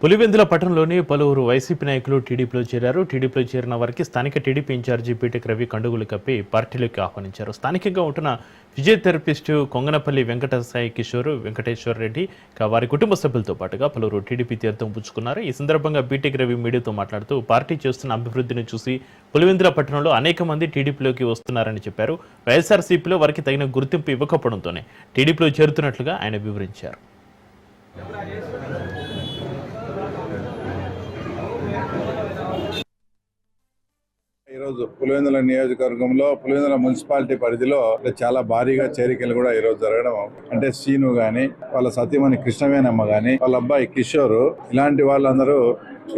పులివెందుల పట్టణంలోని పలువురు వైసీపీ నాయకులు టీడీపీలో చేరారు. టీడీపీలో చేరిన వారికి స్థానిక టీడీపీ ఇన్ఛార్జి పీటెక్ రవి కండుగులు కప్పి పార్టీలోకి ఆహ్వానించారు. స్థానికంగా ఉంటున్న ఫిజియోథెరపిస్టు కొంగనపల్లి వెంకట సాయి కిషోర్, వెంకటేశ్వర రెడ్డి వారి కుటుంబ సభ్యులతో పాటుగా పలువురు టీడీపీ తీర్థం పుచ్చుకున్నారు. ఈ సందర్భంగా పీటెక్ రవి మీడియాతో మాట్లాడుతూ పార్టీ చేస్తున్న అభివృద్ధిని చూసి పులివెందుల పట్టణంలో అనేక మంది టీడీపీలోకి వస్తున్నారని చెప్పారు. వైఎస్ఆర్సీపీలో వారికి తగిన గుర్తింపు ఇవ్వకపోవడంతోనే టీడీపీలో చేరుతున్నట్లుగా ఆయన వివరించారు. ఈరోజు పులివెందుల నియోజకవర్గంలో పులివెందుల మున్సిపాలిటీ పరిధిలో చాలా భారీగా చేరికలు కూడా ఈరోజు జరగడం, అంటే శ్రీను గాని, వాళ్ళ సతీమణి కృష్ణవేణమ్మ గాని, వాళ్ళ అబ్బాయి కిషోర్, ఇలాంటి వాళ్ళందరూ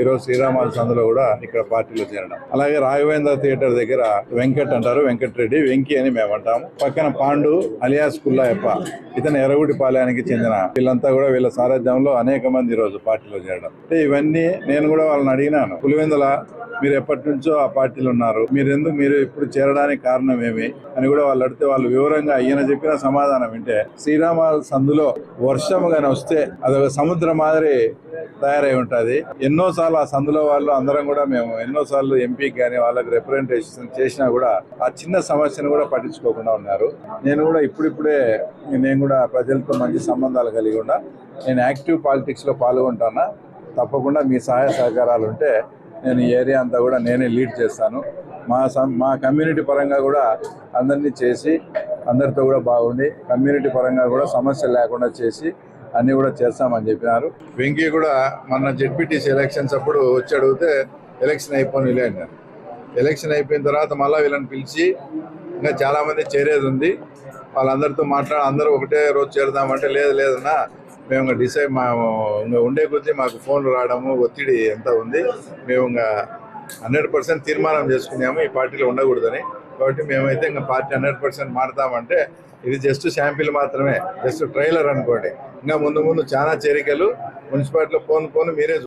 ఈరోజు శ్రీరామాల సందులో కూడా ఇక్కడ పార్టీలో చేరడం. అలాగే రాఘవేంద్ర థియేటర్ దగ్గర వెంకట్ అంటారు, వెంకటరెడ్డి, వెంకీ అని మేము అంటాము. పక్కన పాండు అలియాస్ కుల్లాయప్ప, ఇతను ఎర్రగుడిపాలయానికి చెందిన వీళ్ళంతా కూడా వీళ్ళ సారథ్యంలో అనేక మంది ఈరోజు పార్టీలో చేరడం. అంటే ఇవన్నీ నేను కూడా వాళ్ళని అడిగినాను, పులివెందుల మీరు ఎప్పటి నుంచో ఆ పార్టీలో ఉన్నారు, మీరు ఇప్పుడు చేరడానికి కారణం ఏమి అని కూడా వాళ్ళు అడిగితే వాళ్ళు వివరంగా ఈయన చెప్పిన సమాధానం వింటే, శ్రీరామాల సందులో వర్షం గాని వస్తే అదొక సముద్రం మాదిరి తయారై ఉంటుంది. ఎన్నోసార్లు ఆ సందులో వాళ్ళు అందరం కూడా మేము ఎన్నోసార్లు ఎంపీకి కానీ వాళ్ళకి రిప్రజెంటేషన్ చేసినా కూడా ఆ చిన్న సమస్యను కూడా పట్టించుకోకుండా ఉన్నారు. నేను కూడా ఇప్పుడిప్పుడే నేను కూడా ప్రజలతో మంచి సంబంధాలు కలిగి ఉన్నా, నేను యాక్టివ్ పాలిటిక్స్ లో పాల్గొంటానా, తప్పకుండా మీ సహాయ సహకారాలు ఉంటే నేను ఈ ఏరియా అంతా కూడా నేనే లీడ్ చేస్తాను. మా కమ్యూనిటీ పరంగా కూడా అందరినీ చేసి అందరితో కూడా బాగుండి కమ్యూనిటీ పరంగా కూడా సమస్యలు లేకుండా చేసి అన్ని కూడా చేస్తామని చెప్పినారు. వెంకీ కూడా మన జెడ్పీటీసీ ఎలక్షన్స్ అప్పుడు వచ్చి అడిగితే ఎలక్షన్ అయిపోయి అన్నారు. ఎలక్షన్ అయిపోయిన తర్వాత మళ్ళీ వీళ్ళని పిలిచి ఇంకా చాలా మంది చేరేది ఉంది, వాళ్ళందరితో అందరూ ఒకటే రోజు చేరుదామంటే లేదన్నా మేము ఇంకా డిసైడ్ ఇంకా ఉండే కొద్దీ మాకు ఫోన్లు రావడము ఒత్తిడి ఎంత ఉంది, మేము ఇంకా 100% తీర్మానం చేసుకున్నాము ఈ పార్టీలో ఉండకూడదని. కాబట్టి మేమైతే ఇంకా పార్టీ 100% మారుతామంటే ఇది జస్ట్ శాంపిల్ మాత్రమే, జస్ట్ ట్రైలర్ అనుకోండి. ఇంకా ముందు చాలా చేరికలు మున్సిపాలిటీలో పోను మీరే